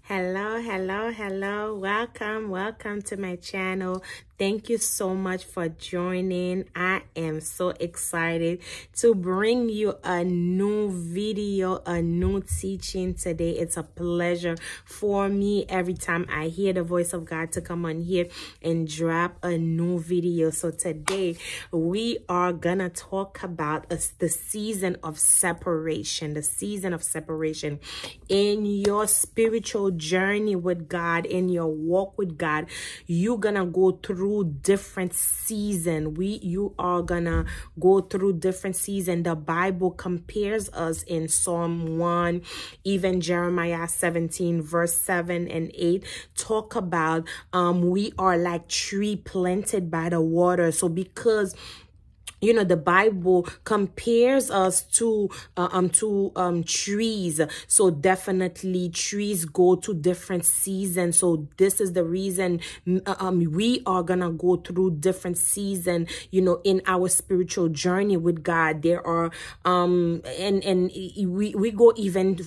Hello. Welcome to my channel. Thank you so much for joining. I am so excited to bring you a new video, a new teaching today. It's a pleasure for me every time I hear the voice of God to come on here and drop a new video. So today we are gonna talk about the season of separation, in your spiritual journey with God, in your walk with God. You're gonna go through different season. You are gonna go through different season. The Bible compares us in Psalm 1, even Jeremiah 17 verse 7 and 8 talk about we are like tree planted by the water. So because the Bible compares us to trees. So definitely trees go to different seasons. So this is the reason we are gonna go through different seasons, in our spiritual journey with God. There are we go even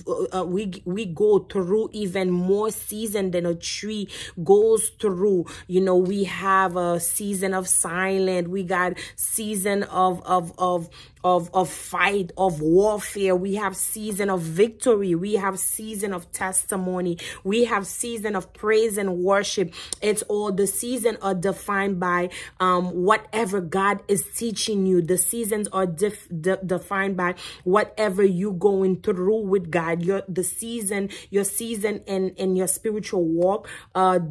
we go through even more season than a tree goes through. We have a season of silence. We got season of fight, of warfare. We have season of victory. We have season of testimony. We have season of praise and worship. It's all the seasons are defined by whatever God is teaching you. The seasons are defined by whatever you going through with God. Your season in your spiritual walk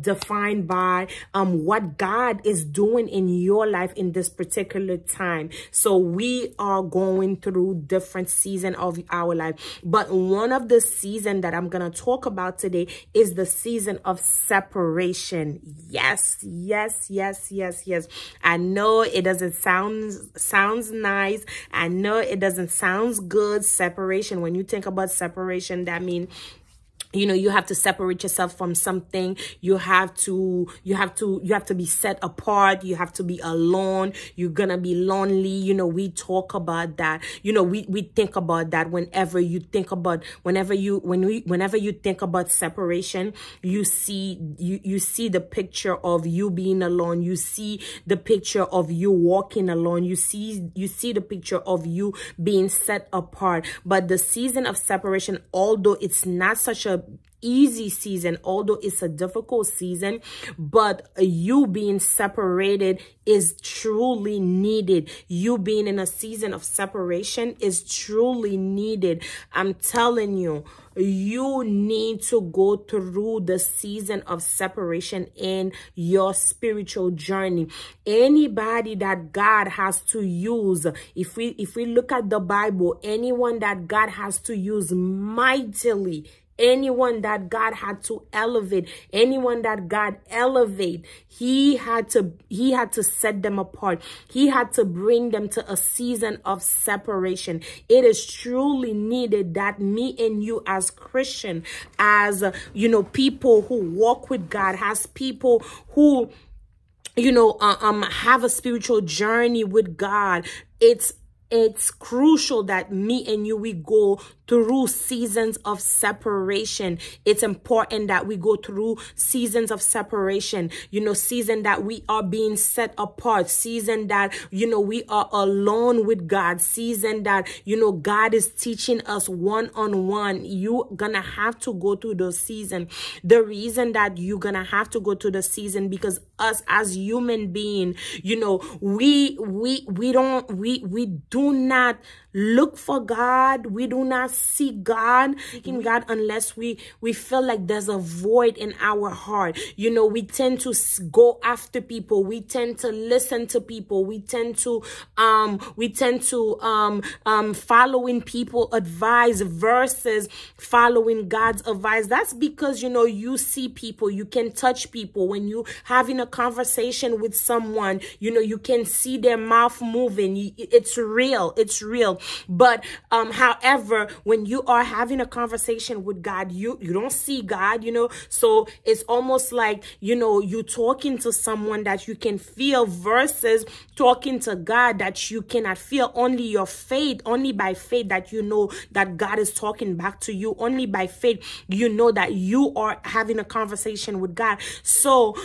defined by what God is doing in your life in this particular time. So we are going through different seasons of our life. But one of the seasons that I'm going to talk about today is the season of separation. Yes. I know it doesn't sounds nice. I know it doesn't sound good. Separation. When you think about separation, that means you have to separate yourself from something. You have to be set apart. You have to be alone. You're gonna be lonely. We talk about that. We think about that whenever you think about separation. You see the picture of you being alone. You see the picture of you walking alone. You see the picture of you being set apart. But the season of separation, although it's not such a easy season, although it's a difficult season, but you being separated is truly needed. You being in a season of separation is truly needed. I'm telling you, you need to go through the season of separation in your spiritual journey. Anybody that God has to use, if we look at the Bible, anyone that God has to use mightily, anyone that God had to elevate, anyone that God elevate, he had to set them apart. He had to bring them to a season of separation. It is truly needed that me and you as Christian, as people who walk with God, as people who have a spiritual journey with God, it's crucial that me and you, we go through seasons of separation. It's important that we go through seasons of separation, season that we are being set apart, season that, we are alone with God, season that, God is teaching us one-on-one. You're gonna have to go through those seasons. The reason that you're gonna have to go through the season, because us as human being, we do not look for God. We do not seek God, seeking God, unless we feel like there's a void in our heart. We tend to go after people. We tend to listen to people. We tend to following people advice versus following God's advice. That's because you see people, you can touch people. When you having a conversation with someone, you can see their mouth moving. It's real. But however, when you are having a conversation with God, you don't see God, you know. So it's almost like, you know, you talking to someone that you can feel versus talking to God that you cannot feel. Only your faith, only by faith that you know that God is talking back to you. Only by faith you know that you are having a conversation with God. So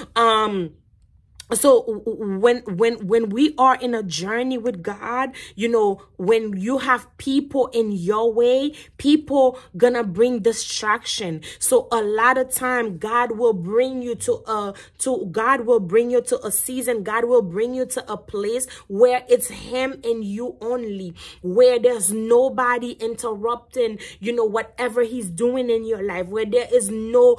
when we are in a journey with God, you know, when you have people in your way, people gonna bring distraction. So a lot of time God will bring you to a season. God will bring you to a place where it's him and you only, where there's nobody interrupting, you know, whatever he's doing in your life, where there is no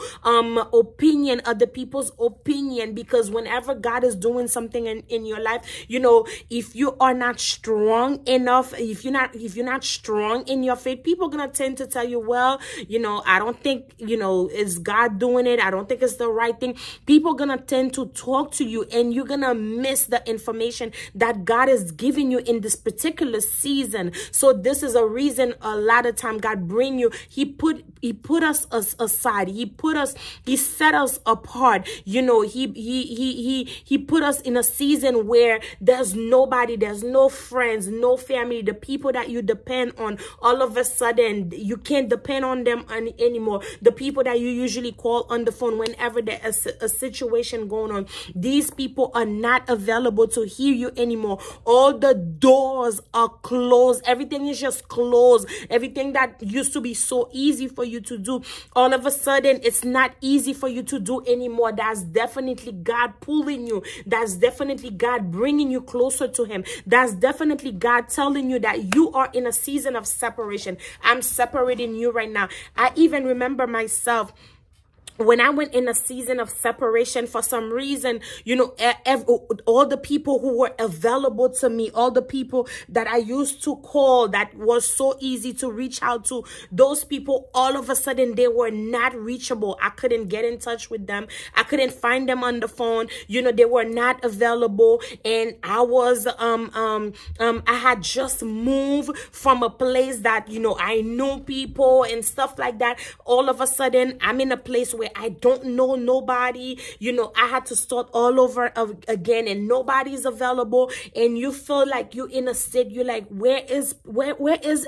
opinion, other people's opinion, because whenever God is doing something in your life, you know, if you are not strong enough, if you're not strong in your faith, people are gonna tend to tell you, well, you know, I don't think, you know, is God doing it? I don't think it's the right thing. People are gonna tend to talk to you, and you're gonna miss the information that God is giving you in this particular season. So this is a reason a lot of time God bring you, he put us aside, he set us apart, you know, he put us in a season where there's nobody, there's no friends, no family. The people that you depend on, all of a sudden you can't depend on them anymore. The people that you usually call on the phone whenever there's a situation going on, these people are not available to hear you anymore. All the doors are closed. Everything is just closed. Everything that used to be so easy for you to do, all of a sudden it's not easy for you to do anymore. That's definitely God pulling you. That's definitely God bringing you closer to him. That's definitely God telling you that you are in a season of separation. I'm separating you right now. I even remember myself when I went in a season of separation. For some reason, you know, all the people who were available to me, all the people that I used to call, that was so easy to reach out to, those people, all of a sudden, they were not reachable. I couldn't get in touch with them. I couldn't find them on the phone. You know, they were not available. And I was, I had just moved from a place that, you know, I knew people and stuff like that. All of a sudden, I'm in a place where I don't know nobody. You know, I had to start all over again, and nobody's available. And you feel like you're in a state, you're like, where is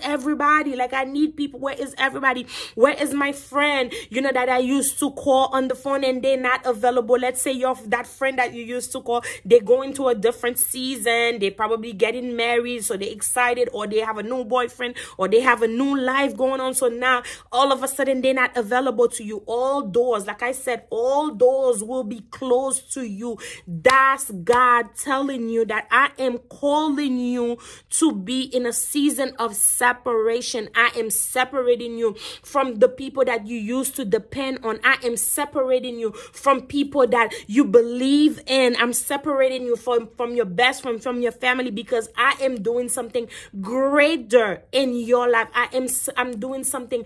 everybody? Like, I need people. Where is everybody? Where is my friend, you know, that I used to call on the phone, and they're not available? Let's say that friend that you used to call, they're going to a different season. They're probably getting married, so they're excited, or they have a new boyfriend, or they have a new life going on. So now all of a sudden they're not available to you. All doors, like I said, all doors will be closed to you. That's God telling you that I am calling you to be in a season of separation. I am separating you from the people that you used to depend on. I am separating you from people that you believe in. I'm separating you from your best friend, from your family, because I am doing something greater in your life. I'm doing something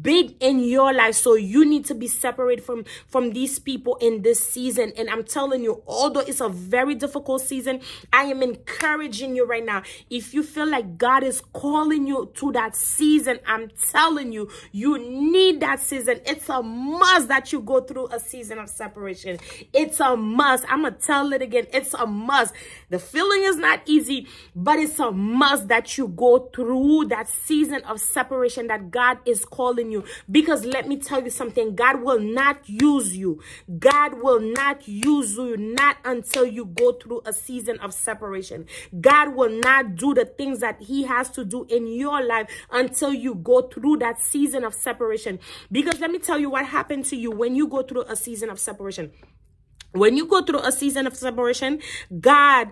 big in your life. So you need to be separated from these people in this season. And I'm telling you, although it's a very difficult season, I am encouraging you right now. If you feel like God is calling you to that season, I'm telling you, you need that season. It's a must that you go through a season of separation. It's a must. I'm going to tell it again. It's a must. The feeling is not easy, but it's a must that you go through that season of separation that God is calling you. Because let me tell you something, God will not use you. God will not use you, not until you go through a season of separation. God will not do the things that he has to do in your life until you go through that season of separation. Because let me tell you what happened to you when you go through a season of separation. When you go through a season of separation, God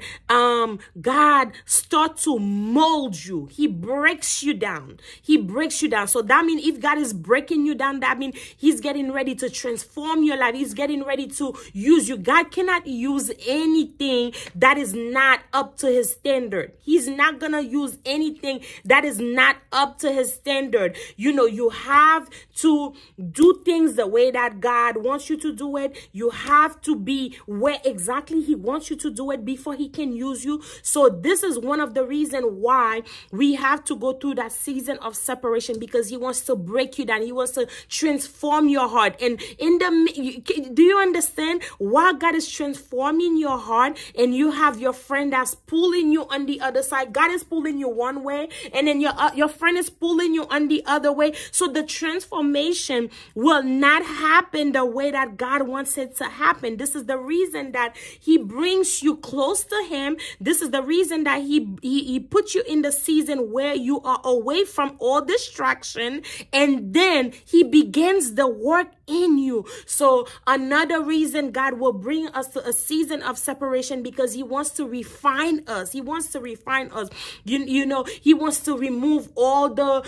starts to mold you. He breaks you down. He breaks you down. So that means if God is breaking you down, that means he's getting ready to transform your life. He's getting ready to use you. God cannot use anything that is not up to his standard. He's not going to use anything that is not up to his standard. You know, you have to do things the way that God wants you to do it. You have to be be where exactly he wants you to do it before he can use you. So this is one of the reasons why we have to go through that season of separation, because he wants to break you down. He wants to transform your heart. And do you understand why God is transforming your heart? And you have your friend that's pulling you on the other side. God is pulling you one way, and then your friend is pulling you on the other way. So the transformation will not happen the way that God wants it to happen. This is the reason that he brings you close to him. This is the reason that he puts you in the season where you are away from all distraction, and then he begins the work in you. So another reason God will bring us to a season of separation, because he wants to refine us. He wants to refine us. You know, he wants to remove all the,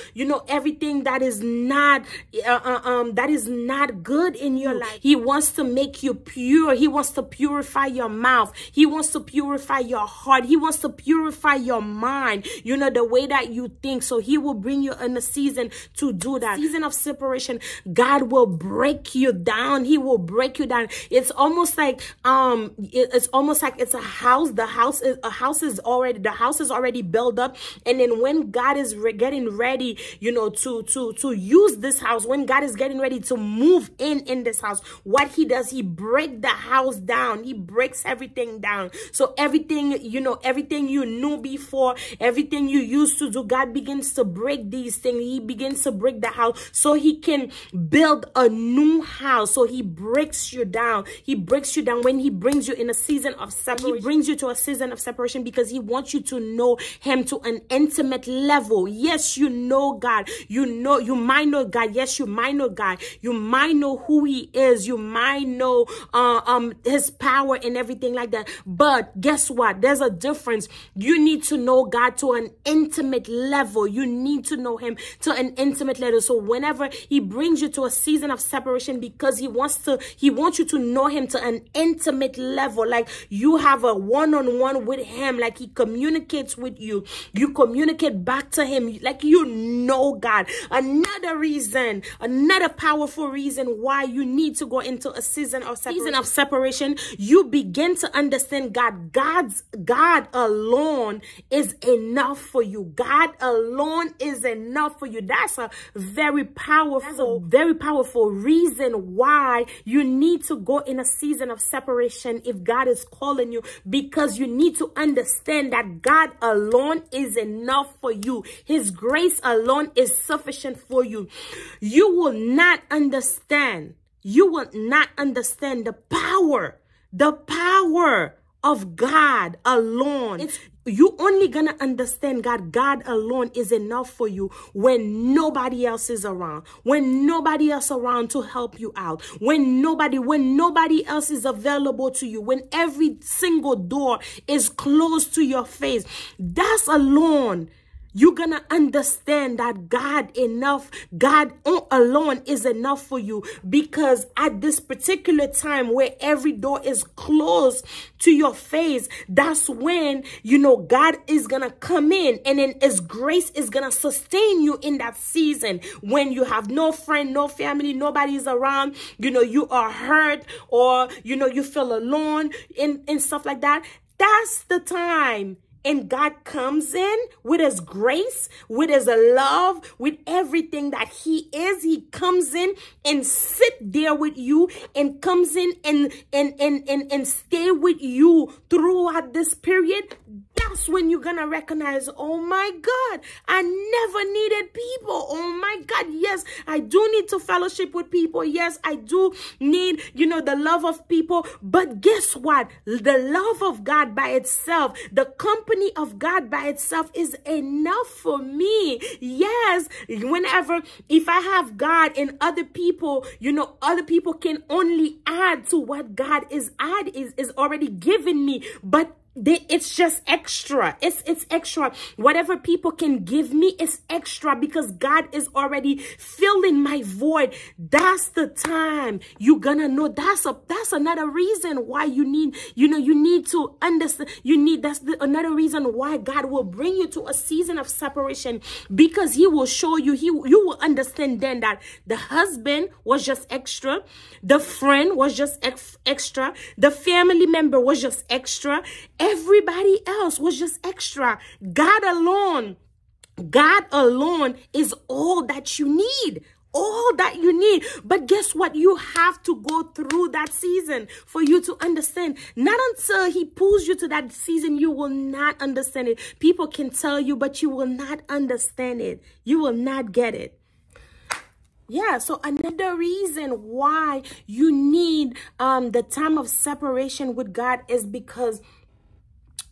everything that is not good in your life. He wants to make you pure. He wants to purify your mouth. He wants to purify your heart. He wants to purify your mind, the way that you think. So he will bring you in a season to do that. Season of separation, God will break you down. He will break you down. It's almost like it's a house. The house is already built up, and then when God is getting ready, to use this house, when God is getting ready to move in this house, what he does, he breaks the house down. He breaks everything down. So everything you knew before, everything you used to do, God begins to break these things. He begins to break the house so he can build a new house. So he breaks you down. He breaks you down when he brings you in a season of separation. He brings you to a season of separation because he wants you to know him to an intimate level. Yes, you know God. You might know God. Yes, you might know God. You might know who he is. You might know his power and everything like that. But guess what? There's a difference. You need to know God to an intimate level. You need to know him to an intimate level. So whenever he brings you to a season of separation, because he wants you to know him to an intimate level, like you have a one-on-one with him, like he communicates with you, you communicate back to him, like God. Another powerful reason why you need to go into a season of separation, you begin to understand God alone is enough for you. God alone is enough for you. That's a very powerful reason why you need to go in a season of separation if God is calling you, because you need to understand that God alone is enough for you. His grace alone is sufficient for you. You will not understand the power of God alone. You only gonna understand God alone is enough for you when nobody else is around, when nobody else around to help you out, when nobody else is available to you, when every single door is closed to your face. That's alone. You're going to understand that God alone is enough for you, because at this particular time where every door is closed to your face, that's when, God is going to come in, and then his grace is going to sustain you in that season when you have no friend, no family, nobody's around, you are hurt, or, you feel alone and stuff like that. That's the time. And God comes in with his grace, with his love, with everything that he is. He comes in and sit there with you, and comes in and stay with you throughout this period. That's when you're going to recognize, oh my God, I never needed people. Oh my God, yes, I do need to fellowship with people. Yes, I do need, the love of people. But guess what? The love of God by itself, the company of God by itself is enough for me. Yes, if I have God and other people, other people can only add to what God is already given me. But it's just extra. It's extra. Whatever people can give me is extra because God is already filling my void. That's the time you're gonna know. That's another reason why you need, you need to understand. Another reason why God will bring you to a season of separation, because he will show you, you will understand then that the husband was just extra, the friend was just extra, the family member was just extra, everybody else was just extra. God alone is all that you need. All that you need. But guess what? You have to go through that season for you to understand. Not until he pulls you to that season, you will not understand it. People can tell you, but you will not understand it. You will not get it. Yeah, so another reason why you need the time of separation with God is because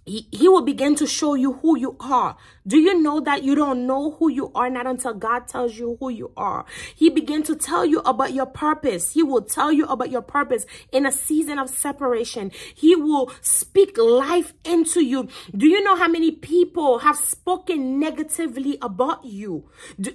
he will begin to show you who you are. Do you know that you don't know who you are not until God tells you who you are? He begins to tell you about your purpose. He will tell you about your purpose in a season of separation. He will speak life into you. Do you know how many people have spoken negatively about you?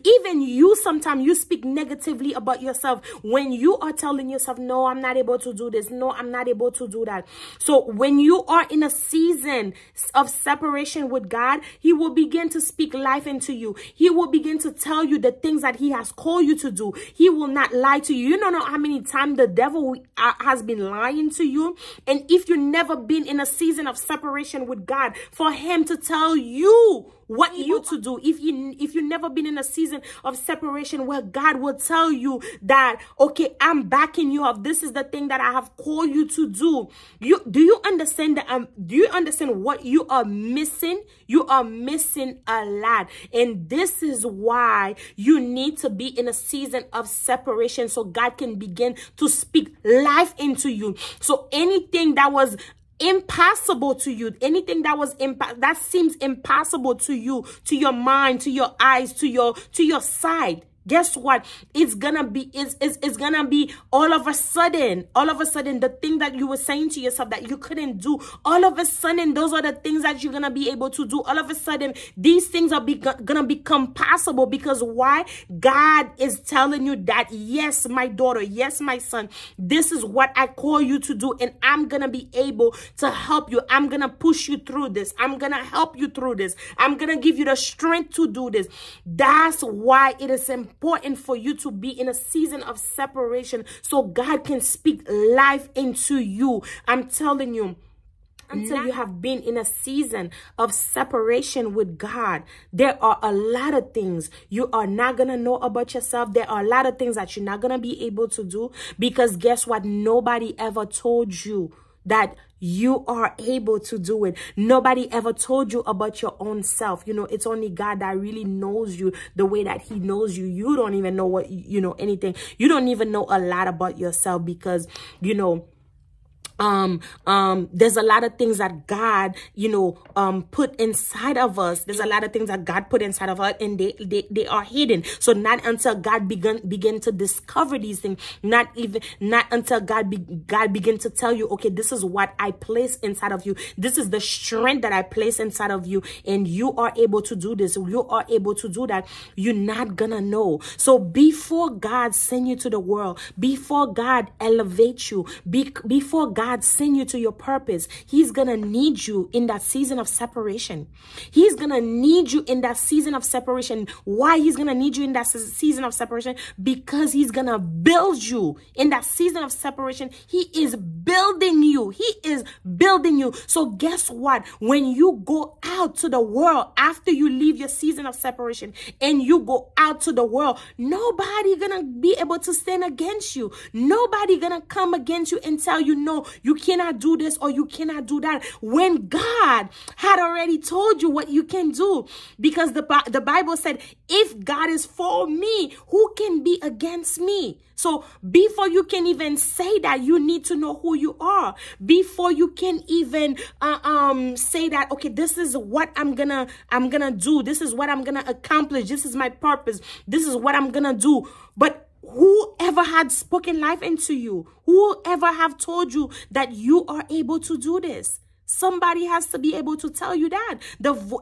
Even you, sometimes you speak negatively about yourself when you are telling yourself, no, I'm not able to do this. No, I'm not able to do that. So when you are in a season of separation with God, he will begin to speak life into you. He will begin to tell you the things that he has called you to do. He will not lie to you. You don't know how many times the devil has been lying to you. And if you've never been in a season of separation with God, for him to tell you what you to do, if you've never been in a season of separation where God will tell you that, okay, I'm backing you up, this is the thing that I have called you to do. Do you understand that? Do you understand what you are missing? You are missing a lot. And this is why you need to be in a season of separation so God can begin to speak life into you. So anything that was impossible to you, anything that seems impossible to you, to your mind, to your eyes, to your sight, guess what? It's gonna be all of a sudden, the thing that you were saying to yourself that you couldn't do, all of a sudden, those are the things that you're gonna be able to do. All of a sudden, these things are gonna become possible. Because why? God is telling you that, yes, my daughter, yes, my son, this is what I call you to do, and I'm gonna be able to help you. I'm gonna push you through this. I'm gonna help you through this. I'm gonna give you the strength to do this. That's why it is important for you to be in a season of separation so God can speak life into you. I'm telling you, until you have been in a season of separation with God, there are a lot of things you are not going to know about yourself. There are a lot of things that you're not going to be able to do, because guess what? Nobody ever told you that you are able to do it. Nobody ever told you about your own self. It's only God that really knows you the way that he knows you. You don't even know anything. You don't even know a lot about yourself, because, there's a lot of things that God, put inside of us. There's a lot of things that God put inside of us, and they are hidden. So not until God begin to discover these things, not until God begin to tell you, okay, this is what I place inside of you. This is the strength that I place inside of you, and you are able to do this. You are able to do that. You're not gonna know. So before God send you to the world, before God elevate you, before God send you to your purpose, he's gonna need you in that season of separation. He's gonna need you in that season of separation. Why he's gonna need you in that season of separation? Because he's gonna build you in that season of separation. He is building you. He is building you. So guess what? When you go out to the world after you leave your season of separation and you go out to the world, nobody gonna be able to stand against you. Nobody gonna come against you and tell you, no, you cannot do this or you cannot do that, when God had already told you what you can do. Because the Bible said, if God is for me, who can be against me? So before you can even say that, you need to know who you are. Before you can even say that, okay, this is what I'm gonna do. This is what I'm gonna accomplish. This is my purpose. This is what I'm gonna do. But whoever had spoken life into you, whoever have told you that you are able to do this, Somebody has to be able to tell you that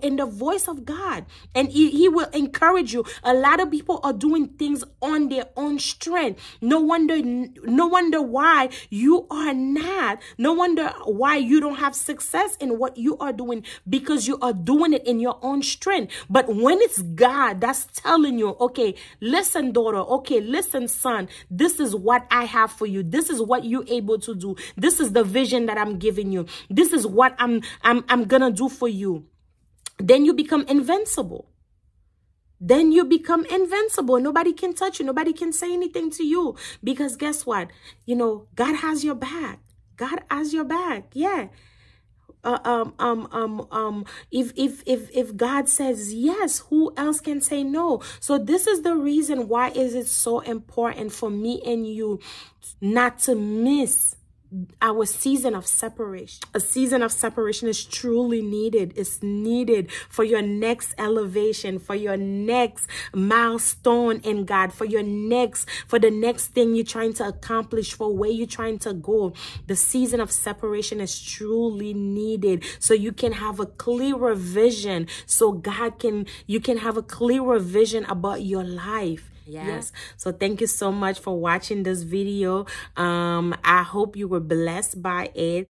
in the voice of God, and he will encourage you. A lot of people are doing things on their own strength. No wonder why you are not. No wonder why you don't have success in what you are doing, because you are doing it in your own strength. But when it's God that's telling you, okay, listen, daughter, okay, listen, son, this is what I have for you. This is what you're able to do. This is the vision that I'm giving you. This is what I'm gonna do for you. Then you become invincible. Then you become invincible. Nobody can touch you. Nobody can say anything to you, because guess what? You know, God has your back. God has your back. Yeah. If God says yes, who else can say no? So this is the reason why is it so important for me and you not to miss our season of separation. A season of separation is truly needed. It's needed for your next elevation, for your next milestone in God, for the next thing you're trying to accomplish, for where you're trying to go. The season of separation is truly needed so you can have a clearer vision, so you can have a clearer vision about your life. Yes. So thank you so much for watching this video. I hope you were blessed by it.